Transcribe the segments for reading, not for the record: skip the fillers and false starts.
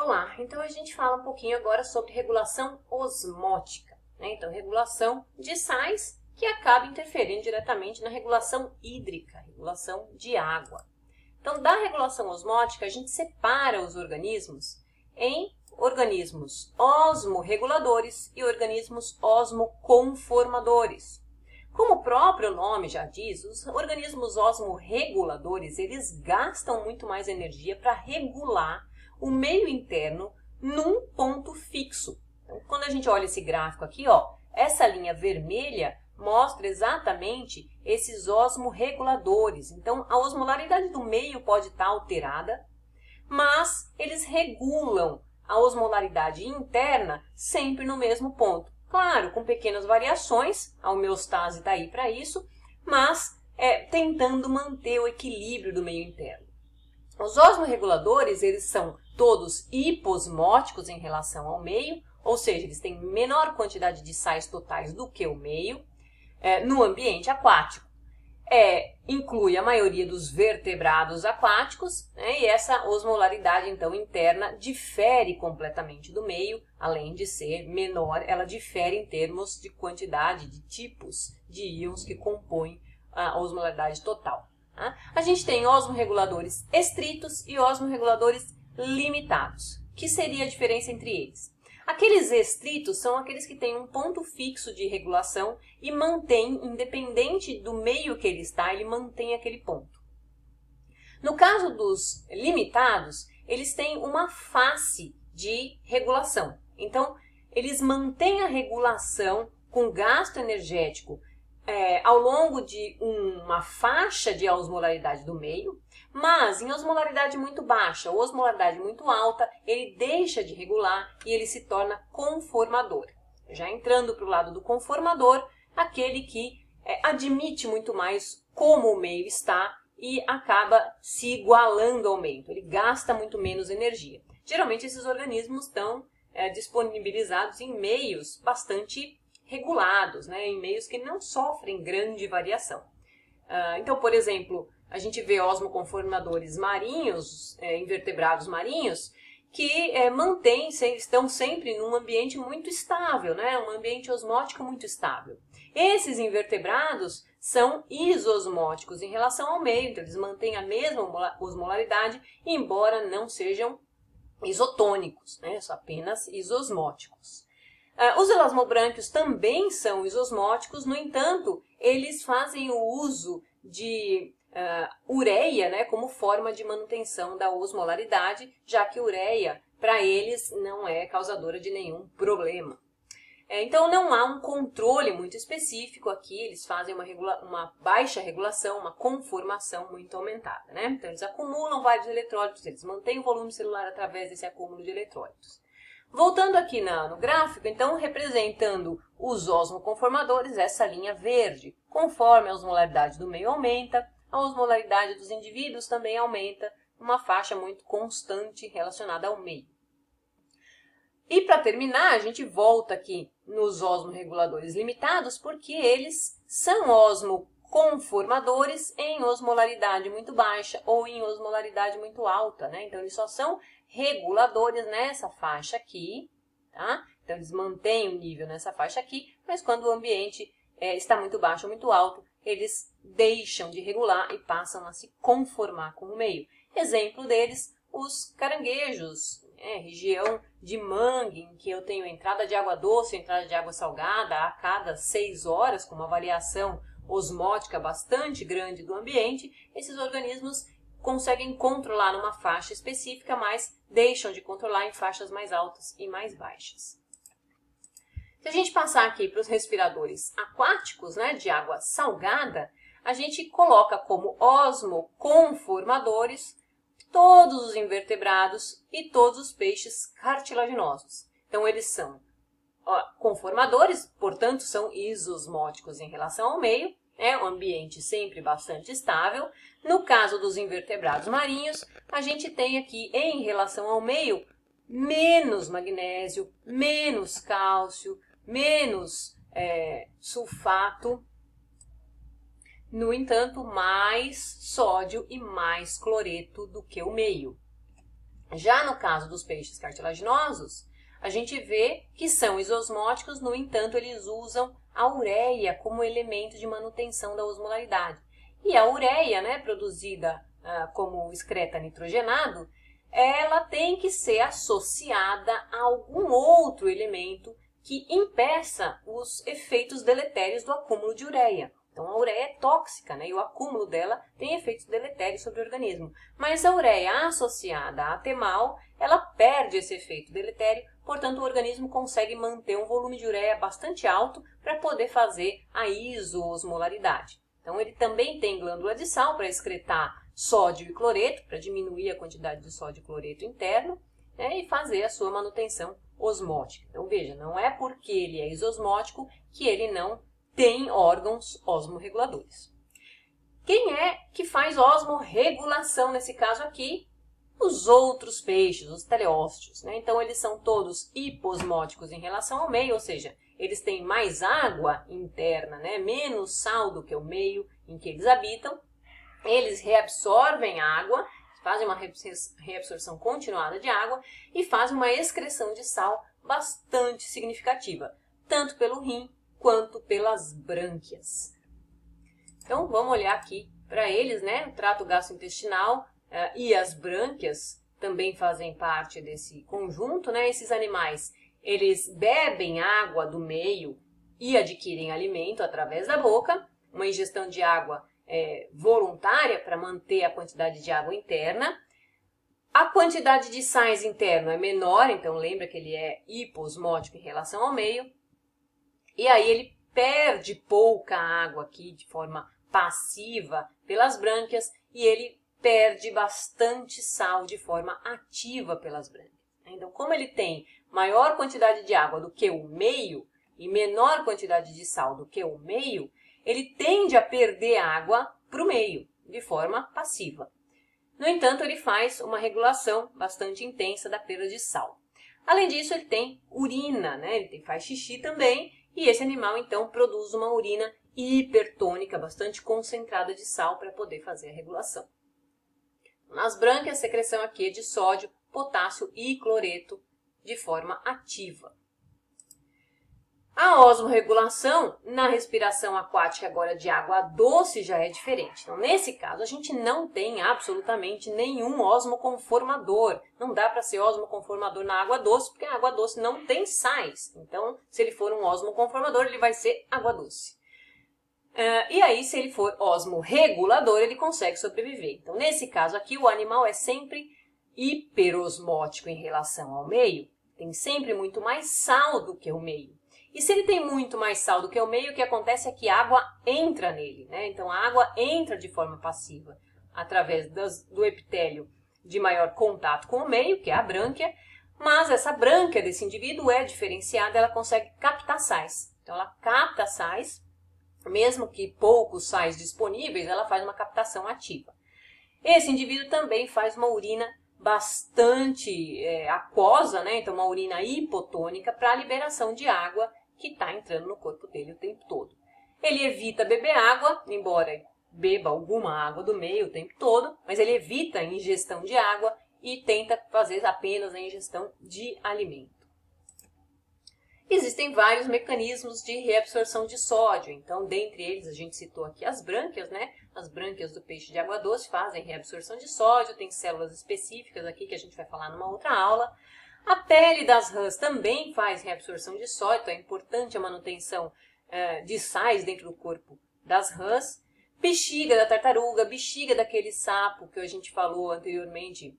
Olá, então a gente fala um pouquinho agora sobre regulação osmótica, né? Então, regulação de sais que acaba interferindo diretamente na regulação hídrica, regulação de água. Então, da regulação osmótica, a gente separa os organismos em organismos osmorreguladores e organismos osmoconformadores. Como o próprio nome já diz, os organismos osmorreguladores, eles gastam muito mais energia para regular o meio interno num ponto fixo. Então, quando a gente olha esse gráfico aqui, ó, essa linha vermelha mostra exatamente esses osmorreguladores. Então, a osmolaridade do meio pode estar alterada, mas eles regulam a osmolaridade interna sempre no mesmo ponto. Claro, com pequenas variações, a homeostase está aí para isso, mas tentando manter o equilíbrio do meio interno. Os osmorreguladores, eles são todos hiposmóticos em relação ao meio, ou seja, eles têm menor quantidade de sais totais do que o meio, no ambiente aquático. Inclui a maioria dos vertebrados aquáticos, né, e essa osmolaridade, então, interna difere completamente do meio, além de ser menor, ela difere em termos de quantidade de tipos de íons que compõem a osmolaridade total. Tá? A gente tem osmorreguladores estritos e osmorreguladores limitados. Que seria a diferença entre eles? Aqueles estritos são aqueles que têm um ponto fixo de regulação e mantém, independente do meio que ele está, ele mantém aquele ponto. No caso dos limitados, eles têm uma face de regulação. Então, eles mantêm a regulação com gasto energético ao longo de uma faixa de osmolaridade do meio, mas em osmolaridade muito baixa ou osmolaridade muito alta, ele deixa de regular e ele se torna conformador. Já entrando para o lado do conformador, aquele que admite muito mais como o meio está e acaba se igualando ao meio. Então, ele gasta muito menos energia. Geralmente, esses organismos estão disponibilizados em meios bastante regulados, né, em meios que não sofrem grande variação. Então, por exemplo, a gente vê osmoconformadores marinhos, invertebrados marinhos, que estão sempre num ambiente muito estável, né, um ambiente osmótico muito estável. Esses invertebrados são isosmóticos em relação ao meio, então eles mantêm a mesma osmolaridade, embora não sejam isotônicos, né, são apenas isosmóticos. Os elasmobrânquios também são isosmóticos, no entanto, eles fazem o uso de ureia, né, como forma de manutenção da osmolaridade, já que ureia, para eles, não é causadora de nenhum problema. Então, não há um controle muito específico aqui, eles fazem uma baixa regulação, uma conformação muito aumentada, né? Então, eles acumulam vários eletrólitos, eles mantêm o volume celular através desse acúmulo de eletrólitos. Voltando aqui no gráfico, então, representando os osmoconformadores, essa linha verde. Conforme a osmolaridade do meio aumenta, a osmolaridade dos indivíduos também aumenta, uma faixa muito constante relacionada ao meio. E para terminar, a gente volta aqui nos osmorreguladores limitados, porque eles são osmoconformadores em osmolaridade muito baixa ou em osmolaridade muito alta, né? Então, eles só são reguladores nessa faixa aqui, tá? Então, eles mantêm o nível nessa faixa aqui, mas quando o ambiente está muito baixo ou muito alto, eles deixam de regular e passam a se conformar com o meio. Exemplo deles, os caranguejos, região de mangue, em que eu tenho entrada de água doce, entrada de água salgada a cada 6 horas, com uma variação osmótica bastante grande do ambiente, esses organismos conseguem controlar numa faixa específica, mas deixam de controlar em faixas mais altas e mais baixas. Se a gente passar aqui para os respiradores aquáticos, né, de água salgada, a gente coloca como osmoconformadores todos os invertebrados e todos os peixes cartilaginosos. Então, eles são conformadores, portanto, são isosmóticos em relação ao meio, o ambiente sempre bastante estável. No caso dos invertebrados marinhos, a gente tem aqui, em relação ao meio, menos magnésio, menos cálcio, menos sulfato. No entanto, mais sódio e mais cloreto do que o meio. Já no caso dos peixes cartilaginosos, a gente vê que são isosmóticos, no entanto, eles usam a ureia como elemento de manutenção da osmolaridade. E a ureia, né, produzida como excreta nitrogenado, ela tem que ser associada a algum outro elemento que impeça os efeitos deletérios do acúmulo de ureia. Então, a ureia é tóxica, né? E o acúmulo dela tem efeitos deletérios sobre o organismo. Mas a ureia associada à temal, ela perde esse efeito deletério, portanto, o organismo consegue manter um volume de ureia bastante alto para poder fazer a isoosmolaridade. Então, ele também tem glândula de sal para excretar sódio e cloreto, para diminuir a quantidade de sódio e cloreto interno, né? E fazer a sua manutenção osmótica. Então, veja, não é porque ele é isosmótico que ele não tem órgãos osmorreguladores. Quem é que faz osmorregulação nesse caso aqui? Os outros peixes, os teleósteos, né? Então, eles são todos hiposmóticos em relação ao meio, ou seja, eles têm mais água interna, né? Menos sal do que o meio em que eles habitam. Eles reabsorvem água, fazem uma reabsorção continuada de água e fazem uma excreção de sal bastante significativa, tanto pelo rim quanto pelas brânquias. Então, vamos olhar aqui para eles, né? O trato gastrointestinal e as brânquias também fazem parte desse conjunto, né? Esses animais, eles bebem água do meio e adquirem alimento através da boca, uma ingestão de água voluntária para manter a quantidade de água interna. A quantidade de sais interno é menor, então lembra que ele é hiposmótico em relação ao meio. E aí ele perde pouca água aqui de forma passiva pelas brânquias e ele perde bastante sal de forma ativa pelas brânquias. Então, como ele tem maior quantidade de água do que o meio e menor quantidade de sal do que o meio, ele tende a perder água para o meio de forma passiva. No entanto, ele faz uma regulação bastante intensa da perda de sal. Além disso, ele tem urina, né? Ele faz xixi também. E esse animal, então, produz uma urina hipertônica, bastante concentrada de sal para poder fazer a regulação. Nas brânquias, a secreção aqui é de sódio, potássio e cloreto de forma ativa. A osmorregulação na respiração aquática agora de água doce já é diferente. Então, nesse caso, a gente não tem absolutamente nenhum osmoconformador. Não dá para ser osmoconformador na água doce, porque a água doce não tem sais. Então, se ele for um osmoconformador, ele vai ser água doce. E aí, se ele for osmorregulador, ele consegue sobreviver. Então, nesse caso aqui, o animal é sempre hiperosmótico em relação ao meio. Tem sempre muito mais sal do que o meio. E se ele tem muito mais sal do que o meio, o que acontece é que a água entra nele, né? Então, a água entra de forma passiva, através do epitélio de maior contato com o meio, que é a brânquia, mas essa brânquia desse indivíduo é diferenciada, ela consegue captar sais. Então, ela capta sais, mesmo que poucos sais disponíveis, ela faz uma captação ativa. Esse indivíduo também faz uma urina bastante aquosa, né? Então, uma urina hipotônica para a liberação de água que está entrando no corpo dele o tempo todo. Ele evita beber água, embora beba alguma água do meio o tempo todo, mas ele evita a ingestão de água e tenta fazer apenas a ingestão de alimento. Existem vários mecanismos de reabsorção de sódio, então, dentre eles, a gente citou aqui as brânquias, né? As brânquias do peixe de água doce fazem reabsorção de sódio, tem células específicas aqui que a gente vai falar numa outra aula. A pele das rãs também faz reabsorção de sódio, então é importante a manutenção de sais dentro do corpo das rãs. Bexiga da tartaruga, bexiga daquele sapo que a gente falou anteriormente,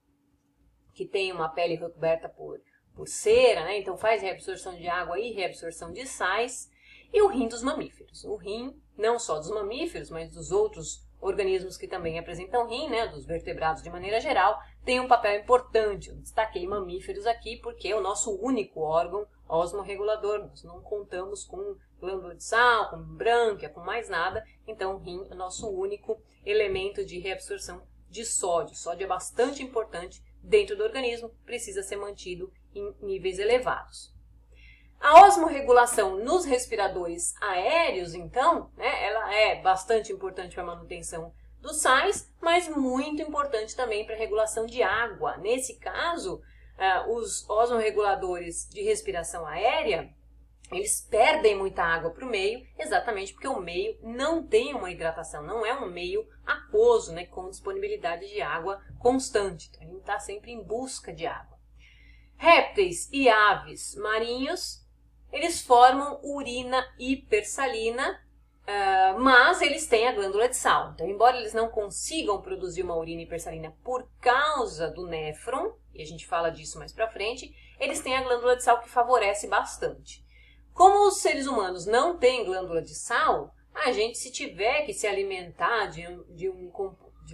que tem uma pele recoberta por cera, né? Então faz reabsorção de água e reabsorção de sais. E o rim dos mamíferos. O rim, não só dos mamíferos, mas dos outros organismos que também apresentam rim, né? Dos vertebrados de maneira geral, tem um papel importante. Eu destaquei mamíferos aqui porque é o nosso único órgão osmorregulador. Nós não contamos com glândula de sal, com brânquia, com mais nada. Então o rim é o nosso único elemento de reabsorção de sódio. Sódio é bastante importante dentro do organismo, precisa ser mantido em níveis elevados. A osmorregulação nos respiradores aéreos, então, né, ela é bastante importante para a manutenção dos sais, mas muito importante também para a regulação de água. Nesse caso, os osmorreguladores de respiração aérea, eles perdem muita água para o meio, exatamente porque o meio não tem uma hidratação, não é um meio aquoso, né, com disponibilidade de água constante. Então, a gente está sempre em busca de água. Répteis e aves marinhos, eles formam urina hipersalina, mas eles têm a glândula de sal. Então, embora eles não consigam produzir uma urina hipersalina por causa do néfron, e a gente fala disso mais pra frente, eles têm a glândula de sal que favorece bastante. Como os seres humanos não têm glândula de sal, a gente, se tiver que se alimentar de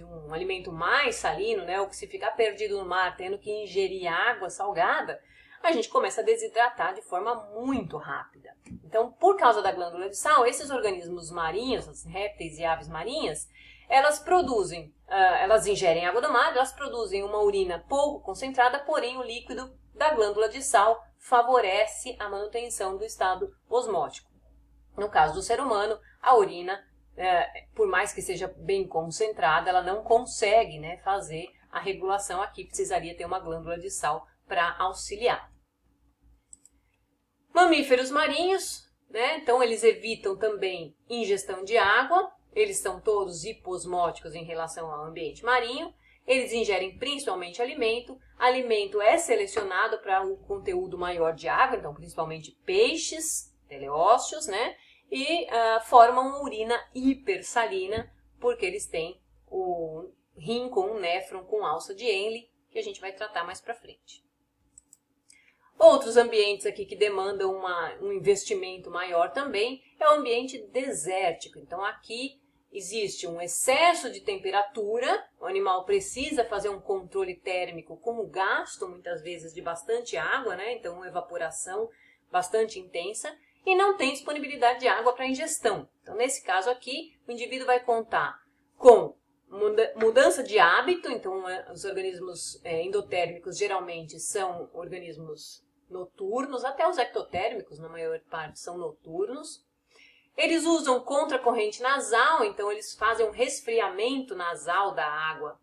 um alimento mais salino, né, ou que se ficar perdido no mar tendo que ingerir água salgada, a gente começa a desidratar de forma muito rápida. Então, por causa da glândula de sal, esses organismos marinhos, as répteis e aves marinhas, elas ingerem água do mar, elas produzem uma urina pouco concentrada, porém o líquido da glândula de sal favorece a manutenção do estado osmótico. No caso do ser humano, a urina, por mais que seja bem concentrada, ela não consegue, né, fazer a regulação aqui, precisaria ter uma glândula de sal para auxiliar. Mamíferos marinhos, né, então eles evitam também ingestão de água, eles são todos hiposmóticos em relação ao ambiente marinho. Eles ingerem principalmente alimento. Alimento é selecionado para um conteúdo maior de água, então principalmente peixes, teleósteos, né? E formam urina hipersalina, porque eles têm o rim com um néfron com alça de Henle, que a gente vai tratar mais para frente. Outros ambientes aqui que demandam um investimento maior também é o ambiente desértico. Então aqui existe um excesso de temperatura, o animal precisa fazer um controle térmico com o gasto, muitas vezes, de bastante água, né? Então, uma evaporação bastante intensa, e não tem disponibilidade de água para ingestão. Então, nesse caso aqui, o indivíduo vai contar com mudança de hábito, então os organismos endotérmicos geralmente são organismos noturnos, até os ectotérmicos, na maior parte, são noturnos. Eles usam contracorrente nasal, então eles fazem um resfriamento nasal da água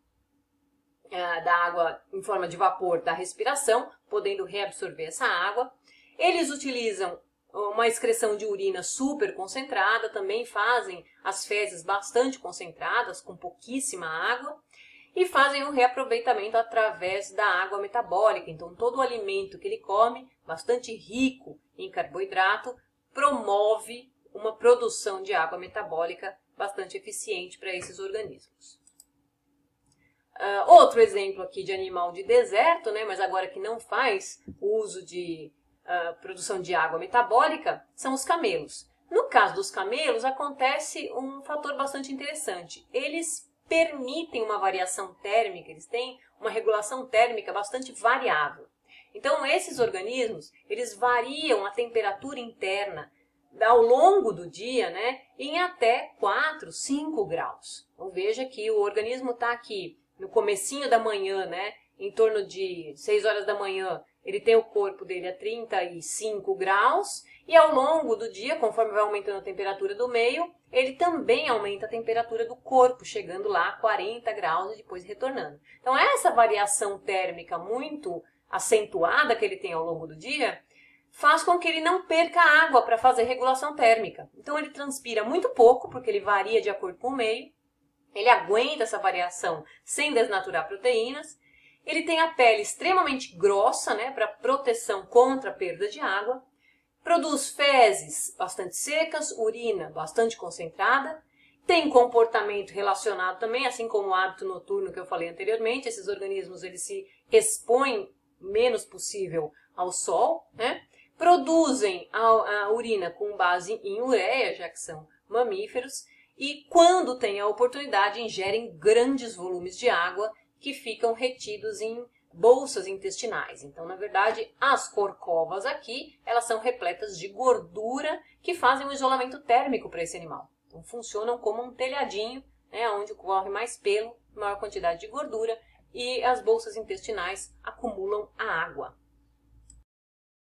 em forma de vapor da respiração, podendo reabsorver essa água. Eles utilizam uma excreção de urina super concentrada, também fazem as fezes bastante concentradas, com pouquíssima água, e fazem um reaproveitamento através da água metabólica. Então, todo o alimento que ele come, bastante rico em carboidrato, promove uma produção de água metabólica bastante eficiente para esses organismos. Outro exemplo aqui de animal de deserto, né, mas agora que não faz o uso de produção de água metabólica, são os camelos. No caso dos camelos, acontece um fator bastante interessante. Eles permitem uma variação térmica, eles têm uma regulação térmica bastante variável. Então, esses organismos, eles variam a temperatura interna ao longo do dia, né, em até 4, 5 graus. Então, veja que o organismo está aqui no comecinho da manhã, né, em torno de 6 horas da manhã, ele tem o corpo dele a 35 graus, e ao longo do dia, conforme vai aumentando a temperatura do meio, ele também aumenta a temperatura do corpo, chegando lá a 40 graus e depois retornando. Então, essa variação térmica muito acentuada que ele tem ao longo do dia, faz com que ele não perca água para fazer regulação térmica. Então, ele transpira muito pouco, porque ele varia de acordo com o meio, ele aguenta essa variação sem desnaturar proteínas, ele tem a pele extremamente grossa, né, para proteção contra a perda de água, produz fezes bastante secas, urina bastante concentrada, tem comportamento relacionado também, assim como o hábito noturno que eu falei anteriormente. Esses organismos eles se expõem menos possível ao sol, né? Produzem a urina com base em ureia, já que são mamíferos, e quando têm a oportunidade ingerem grandes volumes de água que ficam retidos em bolsas intestinais. Então, na verdade, as corcovas aqui, elas são repletas de gordura que fazem um isolamento térmico para esse animal. Então, funcionam como um telhadinho, né, onde corre mais pelo, maior quantidade de gordura, e as bolsas intestinais acumulam a água.